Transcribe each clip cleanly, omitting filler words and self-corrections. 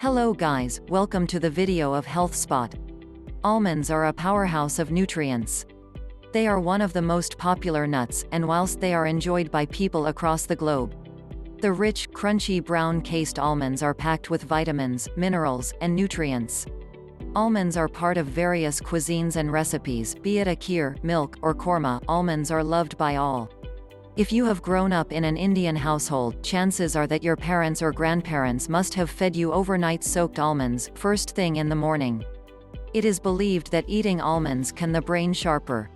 Hello guys, welcome to the video of Health Spot. Almonds are a powerhouse of nutrients. They are one of the most popular nuts, and whilst they are enjoyed by people across the globe, the rich, crunchy brown cased almonds are packed with vitamins, minerals, and nutrients. Almonds are part of various cuisines and recipes, be it a kheer, milk, or korma. Almonds are loved by all. If you have grown up in an Indian household, chances are that your parents or grandparents must have fed you overnight soaked almonds, first thing in the morning. It is believed that eating almonds can the brain sharper.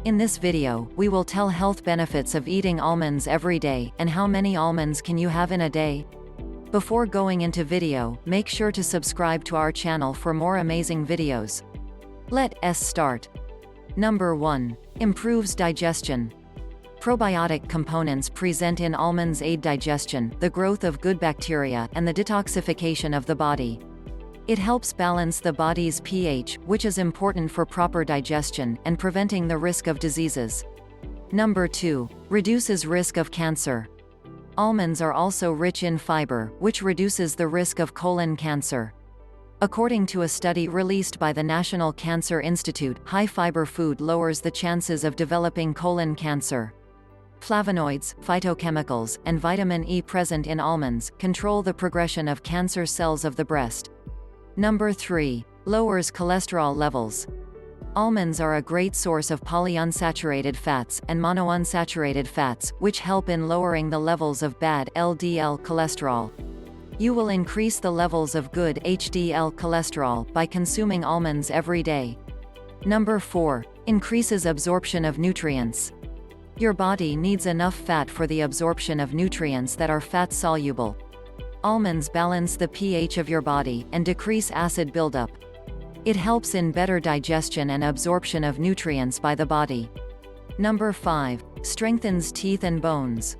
In this video, we will tell health benefits of eating almonds every day, and how many almonds can you have in a day? Before going into video, make sure to subscribe to our channel for more amazing videos. Let's start. Number 1. Improves digestion. Probiotic components present in almonds aid digestion, the growth of good bacteria, and the detoxification of the body. It helps balance the body's pH, which is important for proper digestion, and preventing the risk of diseases. Number 2. Reduces risk of cancer. Almonds are also rich in fiber, which reduces the risk of colon cancer. According to a study released by the National Cancer Institute, high-fiber food lowers the chances of developing colon cancer. Flavonoids, phytochemicals, and vitamin E present in almonds control the progression of cancer cells of the breast. Number 3. Lowers cholesterol levels. Almonds are a great source of polyunsaturated fats and monounsaturated fats, which help in lowering the levels of bad LDL cholesterol. You will increase the levels of good HDL cholesterol by consuming almonds every day. Number 4. Increases absorption of nutrients. Your body needs enough fat for the absorption of nutrients that are fat-soluble. Almonds balance the pH of your body and decrease acid buildup. It helps in better digestion and absorption of nutrients by the body. Number 5. Strengthens teeth and bones.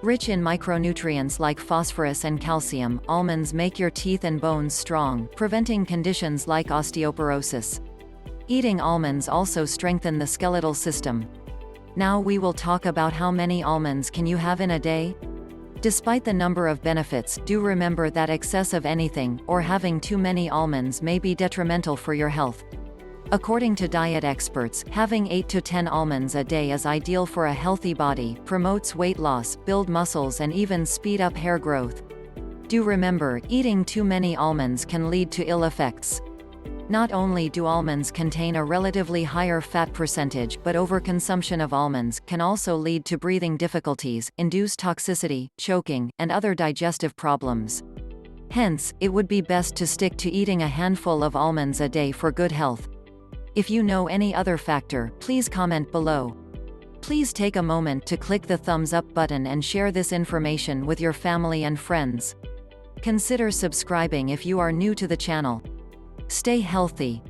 Rich in micronutrients like phosphorus and calcium, almonds make your teeth and bones strong, preventing conditions like osteoporosis. Eating almonds also strengthens the skeletal system. Now we will talk about how many almonds can you have in a day? Despite the number of benefits, do remember that excess of anything, or having too many almonds may be detrimental for your health. According to diet experts, having 8 to 10 almonds a day is ideal for a healthy body, promotes weight loss, build muscles, and even speed up hair growth. Do remember, eating too many almonds can lead to ill effects. Not only do almonds contain a relatively higher fat percentage, but overconsumption of almonds can also lead to breathing difficulties, induce toxicity, choking, and other digestive problems. Hence, it would be best to stick to eating a handful of almonds a day for good health. If you know any other factor, please comment below. Please take a moment to click the thumbs up button and share this information with your family and friends. Consider subscribing if you are new to the channel. Stay healthy.